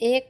1